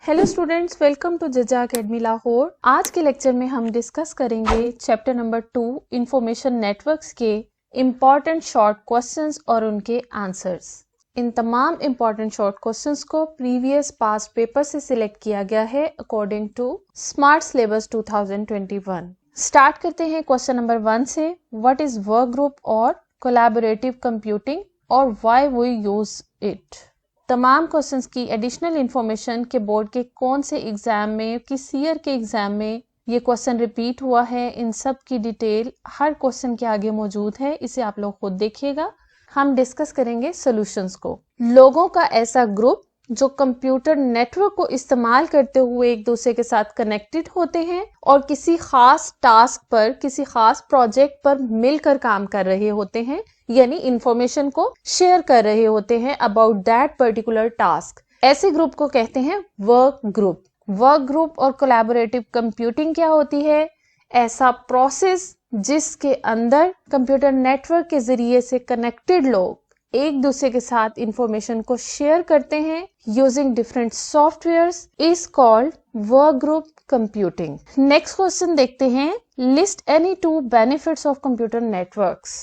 Hello students, welcome to जजा academy Lahore. आज के लेक्चर में हम डिस्कस करेंगे चैप्टर नंबर 2 इंफॉर्मेशन नेटवर्क्स के इम्पॉर्टेंट शॉर्ट क्वेश्चंस और उनके आंसर्स। इन तमाम इम्पॉर्टेंट शॉर्ट क्वेश्चंस को प्रीवियस पास्ट पेपर से सिलेक्ट किया गया है according to smart syllabus 2021। Start करते हैं क्वेश्चन नंबर 1 से। व्हाट इज वर्क ग्रुप और कोलैबोरेटिव कंप्यूटिंग और व्हाई वी यूज इट। तमाम क्वेश्चंस की एडिशनल इंफॉर्मेशन के बोर्ड के कौन से एग्जाम में, किस ईयर के एग्जाम में ये क्वेश्चन रिपीट हुआ है, इन सब की डिटेल हर क्वेश्चन के आगे मौजूद है। इसे आप लोग खुद देखिएगा। हम डिस्कस करेंगे सॉल्यूशंस को। लोगों का ऐसा ग्रुप जो कंप्यूटर नेटवर्क को इस्तेमाल करते हुए एक दूसरे के साथ कनेक्टेड होते हैं और किसी खास टास्क पर, किसी खास प्रोजेक्ट पर मिलकर काम कर रहे होते हैं, यानी इंफॉर्मेशन को शेयर कर रहे होते हैं अबाउट दैट पर्टिकुलर टास्क। ऐसे ग्रुप को कहते हैं वर्क ग्रुप। वर्क ग्रुप और कोलैबोरेटिव कंप्यूटिंग क्या होती है? ऐसा प्रोसेस जिसके अंदर कंप्यूटर नेटवर्क के जरिए से कनेक्टेड लोग एक दूसरे के साथ इंफॉर्मेशन को शेयर करते हैं using different softwares is called work group computing. Next question देखते हैं। List any two benefits of computer networks.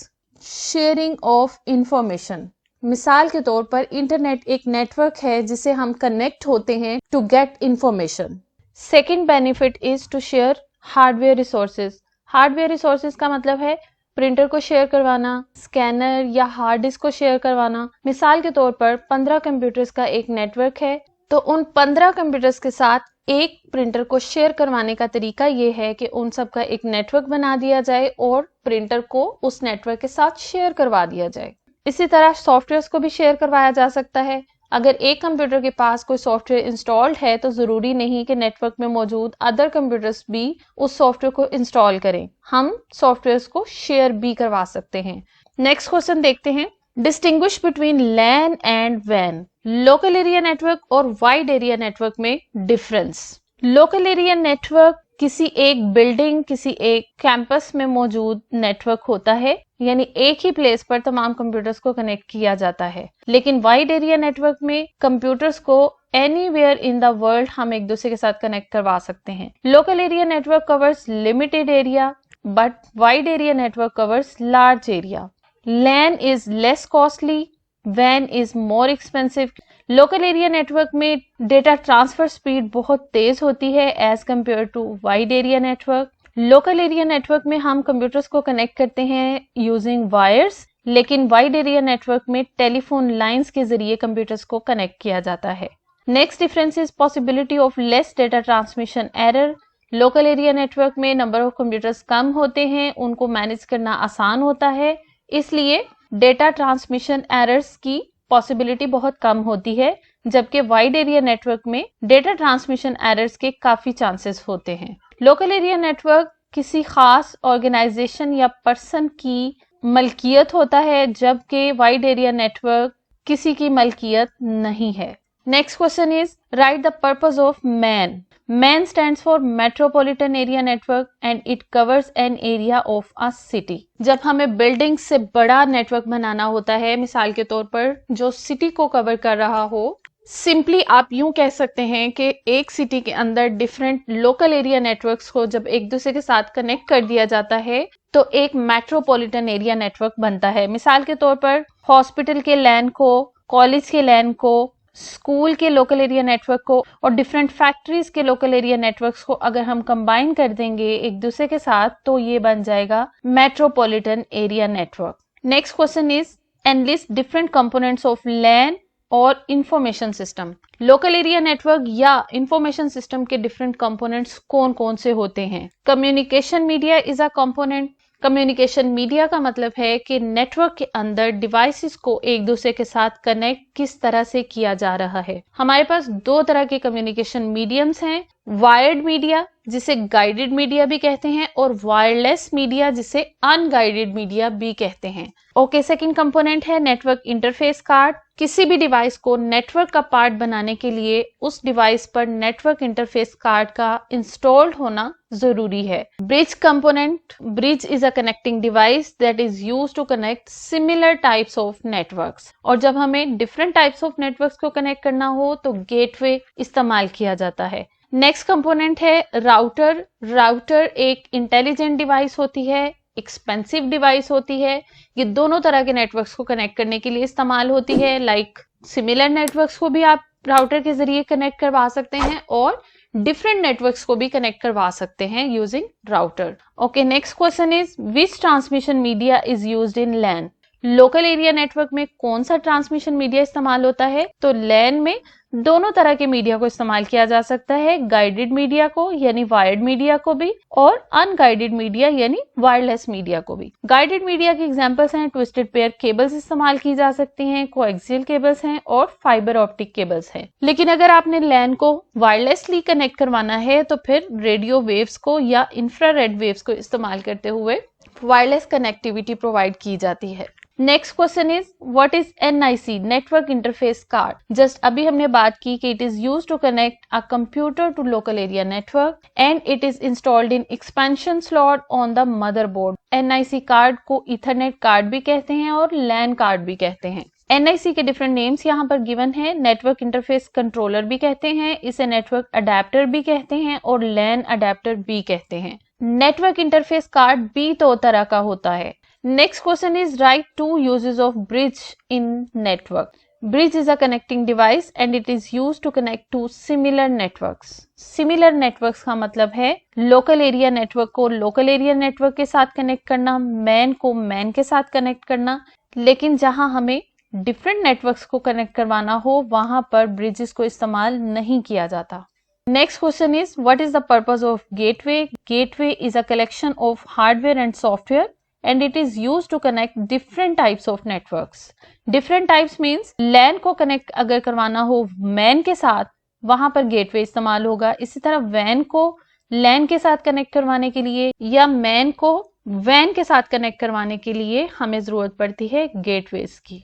Sharing of information. मिसाल के तौर पर इंटरनेट एक नेटवर्क है जिसे हम कनेक्ट होते हैं to get information. Second benefit is to share hardware resources. Hardware resources का मतलब है प्रिंटर को शेयर करवाना, स्कैनर या हार्ड डिस्क को शेयर करवाना। मिसाल के तौर पर 15 कंप्यूटर्स का एक नेटवर्क है, तो उन 15 कंप्यूटर्स के साथ एक प्रिंटर को शेयर करवाने का तरीका ये है कि उन सब का एक नेटवर्क बना दिया जाए और प्रिंटर को उस नेटवर्क के साथ शेयर करवा दिया जाए। इसी तरह सॉफ्टवेयर्स को भी शेयर करवाया जा सकता है। अगर एक कंप्यूटर के पास कोई सॉफ्टवेयर इंस्टॉल्ड है तो जरूरी नहीं कि नेटवर्क में मौजूद अदर कंप्यूटर्स भी उस सॉफ्टवेयर को इंस्टॉल करें। हम सॉफ्टवेयर्स को शेयर भी करवा सकते हैं। नेक्स्ट क्वेश्चन देखते हैं। डिस्टिंग्विश बिटवीन लैन एंड वैन। लोकल एरिया नेटवर्क और वाइड एरिया नेटवर्क में डिफरेंस। लोकल एरिया नेटवर्क किसी एक बिल्डिंग, किसी एक कैंपस में मौजूद नेटवर्क होता है, यानी एक ही प्लेस पर तमाम कंप्यूटर्स को कनेक्ट किया जाता है। लेकिन वाइड एरिया नेटवर्क में कंप्यूटर्स को एनीवेयर इन द वर्ल्ड हम एक दूसरे के साथ कनेक्ट करवा सकते हैं। Local area network covers limited area but wide area network covers large area. LAN is less costly, WAN is more expensive. Local area network में डेटा ट्रांसफर स्पीड बहुत तेज होती है as compare to wide area network. Local area network में हम computers को connect करते हैं यूजिंग वायर्स, लेकिन वाइड एरिया नेटवर्क में टेलीफोन लाइंस के जरिए कंप्यूटर्स को कनेक्ट किया जाता है। Next difference is possibility of less data transmission error. Local area network में नंबर ऑफ कंप्यूटर्स कम होते हैं, उनको मैनेज करना आसान होता है, इसलिए डेटा ट्रांसमिशन एरर्स की पॉसिबिलिटी बहुत कम होती है, जबकि वाइड एरिया नेटवर्क में डेटा ट्रांसमिशन एरर्स के काफी चांसेस होते हैं। लोकल एरिया नेटवर्क किसी खास ऑर्गेनाइजेशन या पर्सन की मलकियत होता है, जबकि वाइड एरिया नेटवर्क किसी की मलकियत नहीं है। Next question is right the purpose of man. MAN stands for Metropolitan Area Network and it covers an area of a city. जब हमें बिल्डिंग से बड़ा नेटवर्क बनाना होता है, मिसाल के तौर पर जो सिटी को कवर कर रहा हो, सिंपली आप यूं कह सकते हैं कि एक सिटी के अंदर डिफरेंट लोकल एरिया नेटवर्क्स को जब एक दूसरे के साथ कनेक्ट कर दिया जाता है तो एक मेट्रोपॉलिटन एरिया नेटवर्क बनता है। मिसाल के तौर पर हॉस्पिटल के लैन को, कॉलेज के लैन को, स्कूल के लोकल एरिया नेटवर्क को और डिफरेंट फैक्ट्रीज के लोकल एरिया नेटवर्क्स को अगर हम कंबाइन कर देंगे एक दूसरे के साथ तो ये बन जाएगा metropolitan area network. Next question is enlist different components of LAN और information system. Local area network या इंफॉर्मेशन सिस्टम के डिफरेंट कंपोनेंट्स कौन कौन से होते हैं? Communication media is a component. Communication media का मतलब है कि नेटवर्क के अंदर डिवाइसेस को एक दूसरे के साथ कनेक्ट किस तरह से किया जा रहा है। हमारे पास दो तरह के कम्युनिकेशन मीडियम्स हैं, वायर्ड मीडिया जिसे गाइडेड मीडिया भी कहते हैं और वायरलेस मीडिया जिसे अनगाइडेड मीडिया भी कहते हैं। ओके, सेकंड कंपोनेंट है नेटवर्क इंटरफेस कार्ड। किसी भी डिवाइस को नेटवर्क का पार्ट बनाने के लिए उस डिवाइस पर नेटवर्क इंटरफेस कार्ड का इंस्टॉल्ड होना जरूरी है। Bridge component, bridge is a connecting device that is used to connect similar types of networks. और जब हमें डिफरेंट टाइप्स ऑफ नेटवर्क्स को कनेक्ट करना हो तो गेटवे इस्तेमाल किया जाता है। नेक्स्ट कंपोनेंट है राउटर। राउटर एक इंटेलिजेंट डिवाइस होती है, एक्सपेंसिव डिवाइस होती है। ये दोनों तरह के नेटवर्क्स को कनेक्ट करने के लिए इस्तेमाल होती है। लाइक सिमिलर नेटवर्क्स को भी आप राउटर के जरिए कनेक्ट करवा सकते हैं और डिफरेंट नेटवर्क्स को भी कनेक्ट करवा सकते हैं using router. Okay, next question is which transmission media is used in LAN. Local area network में कौन सा ट्रांसमिशन मीडिया इस्तेमाल होता है? तो लैन में दोनों तरह के मीडिया को इस्तेमाल किया जा सकता है, गाइडेड मीडिया को यानी वायर्ड मीडिया को भी और अनगाइडेड मीडिया यानी वायरलेस मीडिया को भी। गाइडेड मीडिया के एग्जांपल्स हैं ट्विस्टेड पेयर केबल्स इस्तेमाल की जा सकती हैं, कोएक्सियल केबल्स हैं और फाइबर ऑप्टिक केबल्स हैं। लेकिन अगर आपने लैन को वायरलेसली कनेक्ट करवाना है तो फिर रेडियो वेव्स को या इंफ्रारेड वेव्स को इस्तेमाल करते हुए वायरलेस कनेक्टिविटी प्रोवाइड की जाती है। Next question is what is NIC, network interface card. Just अभी हमने बात की कि it is used to connect a computer to local area network and it is installed in expansion slot on the motherboard. NIC card को Ethernet card भी कहते हैं और लैन कार्ड भी कहते हैं। NIC के डिफरेंट नेम्स यहाँ पर गिवन है। नेटवर्क इंटरफेस कंट्रोलर भी कहते हैं, इसे नेटवर्क अडेप्टर भी कहते हैं और लैन अडेप्टर भी कहते हैं। नेटवर्क इंटरफेस कार्ड भी दो तरह का होता है। Next question is write two uses of bridge in network. Bridge is a connecting device and it is used to connect two similar networks. Similar networks का मतलब है local area network को local area network के साथ connect करना, man को man के साथ कनेक्ट करना। लेकिन जहां हमें different networks को कनेक्ट करवाना हो वहां पर bridges को इस्तेमाल नहीं किया जाता। Next question is what is the purpose of gateway? Gateway is a collection of hardware and software and it is used to connect different types of networks. Different types means LAN को connect अगर करवाना हो man के साथ वहां पर gateway इस्तेमाल होगा। इसी तरह वैन को LAN के साथ कनेक्ट करवाने के लिए या मैन को वैन के साथ कनेक्ट करवाने के लिए हमें जरूरत पड़ती है गेटवेज की।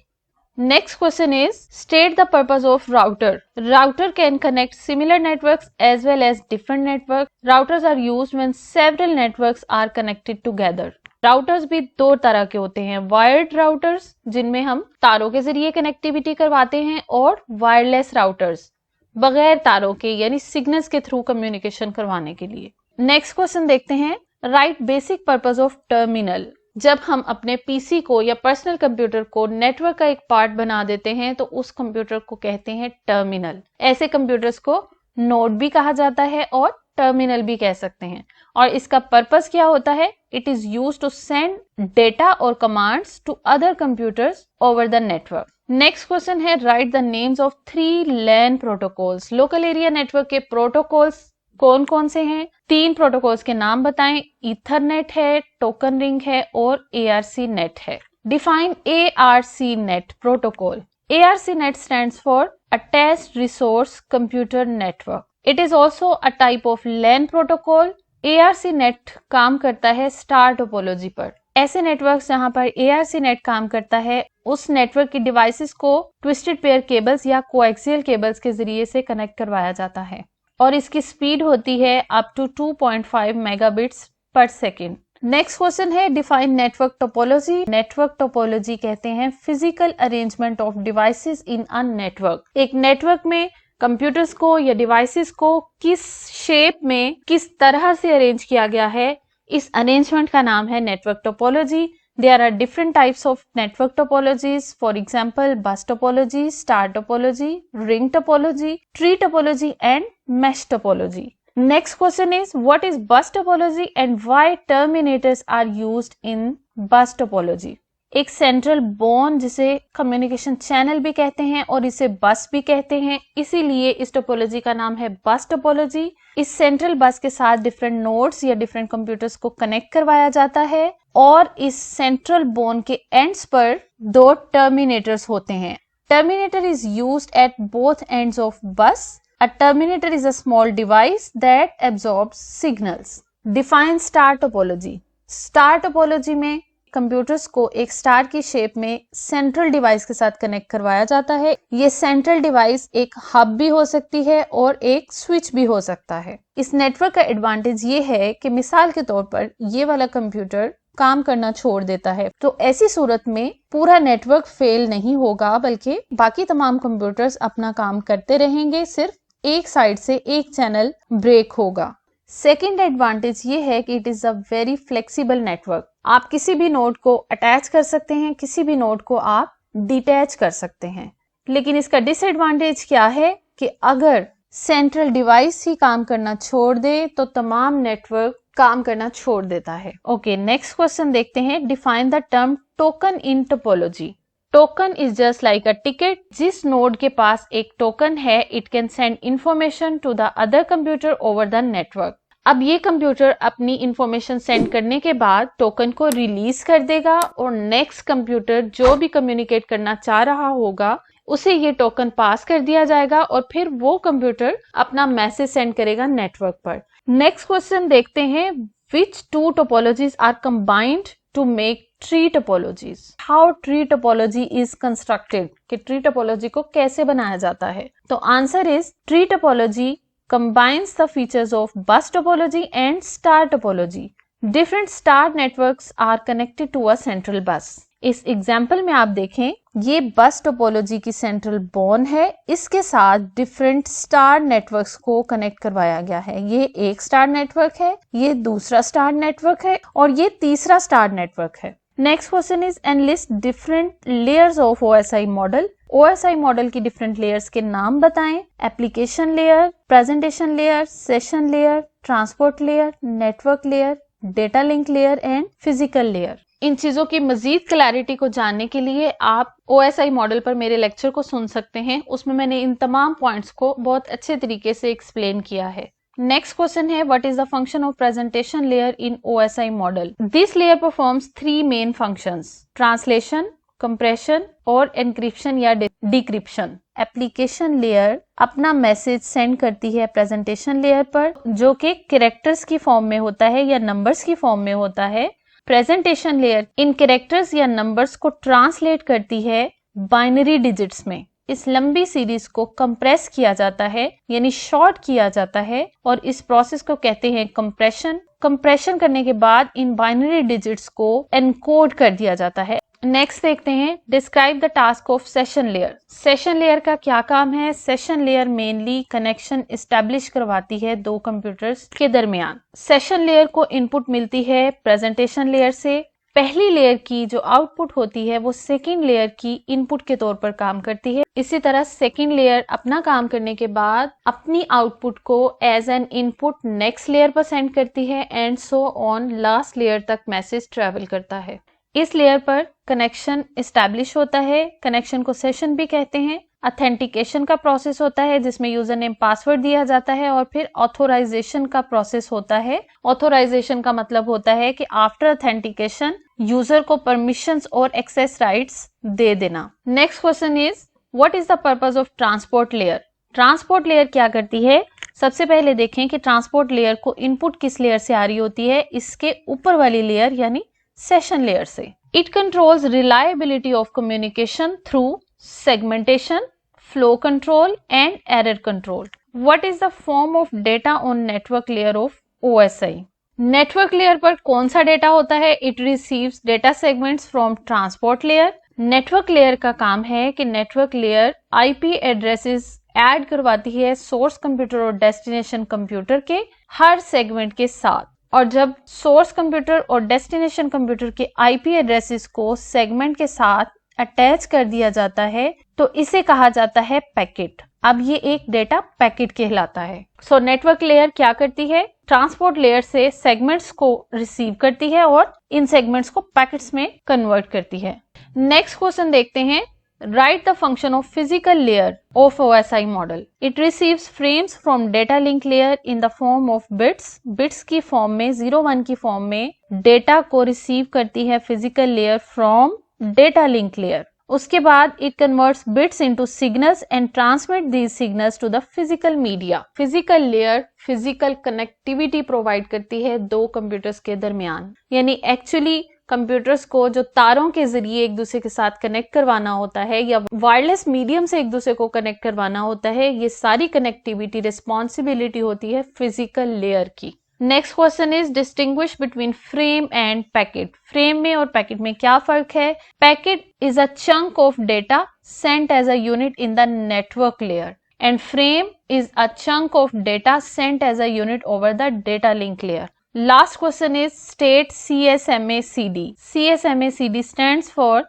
Next question is state the purpose of router. Router can connect similar networks as well as different networks. Routers are used when several networks are connected together. Routers भी दो तरह के होते हैं, वायर्ड राउटर्स जिनमें हम तारों के जरिए कनेक्टिविटी करवाते हैं और वायरलेस राउटर्स बगैर तारों के यानी सिग्नल्स के थ्रू कम्युनिकेशन करवाने के लिए। नेक्स्ट क्वेश्चन देखते हैं right basic purpose of terminal. जब हम अपने पीसी को या पर्सनल कंप्यूटर को नेटवर्क का एक पार्ट बना देते हैं तो उस कंप्यूटर को कहते हैं टर्मिनल। ऐसे कंप्यूटर्स को नोड भी कहा जाता है और टर्मिनल भी कह सकते हैं। और इसका पर्पस क्या होता है? It is used to send data और commands to other computers over the network. Next question है write the names of 3 LAN protocols. Local area network के प्रोटोकॉल्स कौन कौन से हैं? 3 प्रोटोकॉल्स के नाम बताएं। ईथरनेट है, टोकन रिंग है और ARC नेट है। Define ARC net protocol. ARC net stands for Attached Resource Computer Network. It is also a type of LAN protocol. ARC net काम करता है स्टार टोपोलॉजी पर। ऐसे नेटवर्क्स जहां पर ARC नेट काम करता है उस नेटवर्क की डिवाइसेस को ट्विस्टेड पेयर केबल्स या कोएक्सियल केबल्स के जरिए से कनेक्ट करवाया जाता है और इसकी स्पीड होती है अप टू 2.5 मेगाबिट्स पर सेकेंड। नेक्स्ट क्वेश्चन है define network topology. Network topology कहते हैं physical arrangement of devices in a network. एक नेटवर्क में कंप्यूटर्स को या डिवाइसेस को किस शेप में किस तरह से अरेंज किया गया है, इस अरेंजमेंट का नाम है network topology. There are different types of network topologies. For example, bus topology, star topology, ring topology, tree topology and mesh topology. Next question is what is bus topology and why terminators are used in bus topology? एक central bone जिसे communication channel भी कहते हैं और इसे बस भी कहते हैं, इसीलिए इस टोपोलॉजी का नाम है बस टोपोलॉजी। इस सेंट्रल बस के साथ डिफरेंट नोड्स या डिफरेंट कंप्यूटर्स को कनेक्ट करवाया जाता है और इस सेंट्रल बोन के एंड्स पर 2 टर्मिनेटर्स होते हैं। Terminator is used at both ends of बस A terminator is a small device that absorbs signals. Define star topology. Star topology में कंप्यूटर्स को एक स्टार की शेप में सेंट्रल डिवाइस के साथ कनेक्ट करवाया जाता है। ये सेंट्रल डिवाइस एक हब भी हो सकती है और एक स्विच भी हो सकता है। इस नेटवर्क का एडवांटेज ये है कि मिसाल के तौर पर ये वाला कंप्यूटर काम करना छोड़ देता है तो ऐसी सूरत में पूरा नेटवर्क फेल नहीं होगा, बल्कि बाकी तमाम कंप्यूटर्स अपना काम करते रहेंगे, सिर्फ एक साइड से एक चैनल ब्रेक होगा। सेकेंड एडवांटेज ये है कि it is a very flexible network. आप किसी भी नोड को अटैच कर सकते हैं, किसी भी नोड को आप डिटैच कर सकते हैं। लेकिन इसका डिसएडवांटेज क्या है कि अगर सेंट्रल डिवाइस ही काम करना छोड़ दे तो तमाम नेटवर्क काम करना छोड़ देता है। ओके, नेक्स्ट क्वेश्चन देखते हैं। Define the term token in topology. Token is just like a ticket. जिस नोड के पास एक टोकन है, it can send information to the other computer over the network. अब ये कंप्यूटर अपनी इंफॉर्मेशन सेंड करने के बाद टोकन को रिलीज कर देगा और नेक्स्ट कंप्यूटर जो भी कम्युनिकेट करना चाह रहा होगा उसे ये टोकन पास कर दिया जाएगा और फिर वो कंप्यूटर अपना मैसेज सेंड करेगा नेटवर्क पर। नेक्स्ट क्वेश्चन देखते हैं। Which two topologies are combined to make tree topologies. How tree topology is constructed, कि ट्री टोपोलॉजी को कैसे बनाया जाता है। तो answer is tree topology combines the features of bus topology and star topology. Different star networks are connected to a central bus. इस example में आप देखें, ये बस टोपोलॉजी की सेंट्रल बोन है, इसके साथ डिफरेंट स्टार नेटवर्क्स को कनेक्ट करवाया गया है। ये एक स्टार नेटवर्क है, ये दूसरा स्टार नेटवर्क है और ये तीसरा स्टार नेटवर्क है। Next question is enlist different layers of OSI model. OSI model की डिफरेंट लेयर्स के नाम बताएं। Application layer, presentation layer, session layer, transport layer, network layer, data link layer and physical layer. इन चीजों की मजीद clarity को जानने के लिए आप ओएसआई मॉडल पर मेरे लेक्चर को सुन सकते हैं। उसमें मैंने इन तमाम पॉइंट्स को बहुत अच्छे तरीके से एक्सप्लेन किया है। नेक्स्ट क्वेश्चन है, what is the function of presentation layer in OSI model. This layer performs three main functions: translation, compression और एनक्रिप्शन या डिक्रिप्शन। एप्लीकेशन लेयर अपना मैसेज सेंड करती है प्रेजेंटेशन लेयर पर, जो कि कैरेक्टर्स की फॉर्म में होता है या नंबर्स की फॉर्म में होता है। प्रेजेंटेशन लेयर इन कैरेक्टर्स या नंबर्स को ट्रांसलेट करती है बाइनरी डिजिट्स में। इस लंबी सीरीज को कंप्रेस किया जाता है, यानी शॉर्ट किया जाता है, और इस प्रोसेस को कहते हैं कंप्रेशन। कंप्रेशन करने के बाद इन बाइनरी डिजिट्स को एनकोड कर दिया जाता है। नेक्स्ट देखते हैं, describe the task of session layer. Session layer का क्या काम है। Session layer mainly connection establish करवाती है दो कंप्यूटर्स के दरमियान। सेशन लेयर को इनपुट मिलती है प्रेजेंटेशन लेयर से। पहली लेयर की जो आउटपुट होती है वो सेकंड लेयर की इनपुट के तौर पर काम करती है। इसी तरह सेकंड लेयर अपना काम करने के बाद अपनी आउटपुट को as an input next layer पर सेंड करती है and so on, last layer तक मैसेज ट्रेवल करता है। इस लेयर पर कनेक्शन एस्टैब्लिश होता है। कनेक्शन को सेशन भी कहते हैं। ऑथेंटिकेशन का प्रोसेस होता है जिसमें यूजर नेम पासवर्ड दिया जाता है और फिर ऑथोराइजेशन का प्रोसेस होता है। ऑथोराइजेशन का मतलब होता है कि आफ्टर ऑथेंटिकेशन यूजर को परमिशंस और एक्सेस राइट्स दे देना। Next question is, what is the purpose of transport layer. Transport layer क्या करती है। सबसे पहले देखें कि ट्रांसपोर्ट लेयर को इनपुट किस लेयर से आ रही होती है। इसके ऊपर वाली लेयर यानी सेशन लेयर से। It controls reliability of communication through segmentation, flow control and error control. What is the form of data on network layer of OSI. Network layer पर कौन सा डेटा होता है। It receives data segments from transport layer. Network layer का काम है कि network layer IP addresses add करवाती है सोर्स कंप्यूटर और डेस्टिनेशन कंप्यूटर के हर सेगमेंट के साथ, और जब सोर्स कंप्यूटर और डेस्टिनेशन कंप्यूटर के आईपी एड्रेसेस को सेगमेंट के साथ अटैच कर दिया जाता है तो इसे कहा जाता है पैकेट। अब ये एक डेटा पैकेट कहलाता है। सो नेटवर्क लेयर क्या करती है, ट्रांसपोर्ट लेयर से सेगमेंट्स को रिसीव करती है और इन सेगमेंट्स को पैकेट्स में कन्वर्ट करती है। नेक्स्ट क्वेश्चन देखते हैं, right the function of physical layer of OSI model. It receives frames from data link layer in the form of bits. Bits की फॉर्म में 0-1 की फॉर्म में डेटा को रिसीव करती है physical layer from data link layer. उसके बाद it converts bits into signals and transmit these signals to the physical media. Physical layer physical connectivity provide करती है दो कंप्यूटर्स के दरमियान, यानी एक्चुअली कंप्यूटर्स को जो तारों के जरिए एक दूसरे के साथ कनेक्ट करवाना होता है या वायरलेस मीडियम से एक दूसरे को कनेक्ट करवाना होता है, ये सारी कनेक्टिविटी रिस्पॉन्सिबिलिटी होती है फिजिकल लेयर की। Next question is distinguish between frame and packet. Frame में और पैकेट में क्या फर्क है? Packet is a chunk of data sent as a unit in the network layer and frame is a chunk of data sent as a unit over the data link layer. Last question is state CSMACD. CSMACD stands for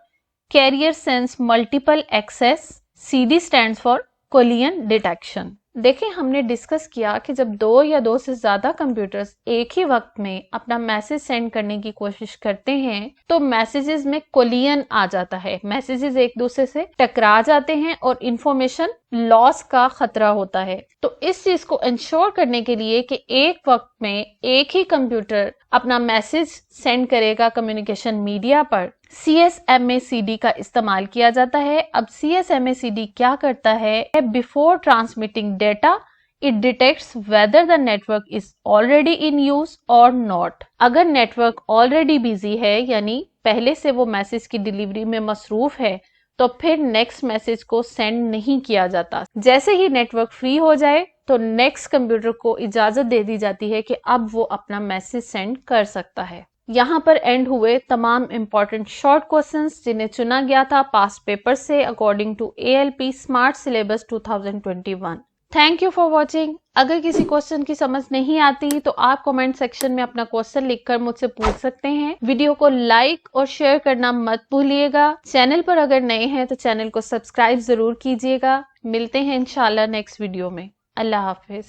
Carrier Sense Multiple Access. CD stands for Collision Detection. देखें, हमने discuss किया कि जब दो या दो से ज्यादा कंप्यूटर्स एक ही वक्त में अपना मैसेज सेंड करने की कोशिश करते हैं तो मैसेजेस में कोलिजन आ जाता है, मैसेजेस एक दूसरे से टकरा जाते हैं और इंफॉर्मेशन लॉस का खतरा होता है। तो इस चीज को इंश्योर करने के लिए कि एक वक्त में एक ही कंप्यूटर अपना मैसेज सेंड करेगा कम्युनिकेशन मीडिया पर, CSMACD का इस्तेमाल किया जाता है। अब CSMACD क्या करता है? Before transmitting data it detects whether the network is already in use और नॉट। अगर नेटवर्क ऑलरेडी बिजी है, यानी पहले से वो मैसेज की डिलीवरी में मसरूफ है, तो फिर नेक्स्ट मैसेज को सेंड नहीं किया जाता। जैसे ही नेटवर्क फ्री हो जाए तो नेक्स्ट कंप्यूटर को इजाजत दे दी जाती है कि अब वो अपना मैसेज सेंड कर सकता है। यहाँ पर एंड हुए तमाम इंपॉर्टेंट शॉर्ट क्वेश्चंस जिन्हें चुना गया था पास्ट पेपर से according to ALP smart syllabus 2021। Thank you for watching. अगर किसी क्वेश्चन की समझ नहीं आती तो आप कमेंट सेक्शन में अपना क्वेश्चन लिखकर मुझसे पूछ सकते हैं। वीडियो को लाइक और शेयर करना मत भूलिएगा। चैनल पर अगर नए हैं तो चैनल को सब्सक्राइब जरूर कीजिएगा। मिलते हैं इंशाल्लाह नेक्स्ट वीडियो में। अल्लाह हाफिज।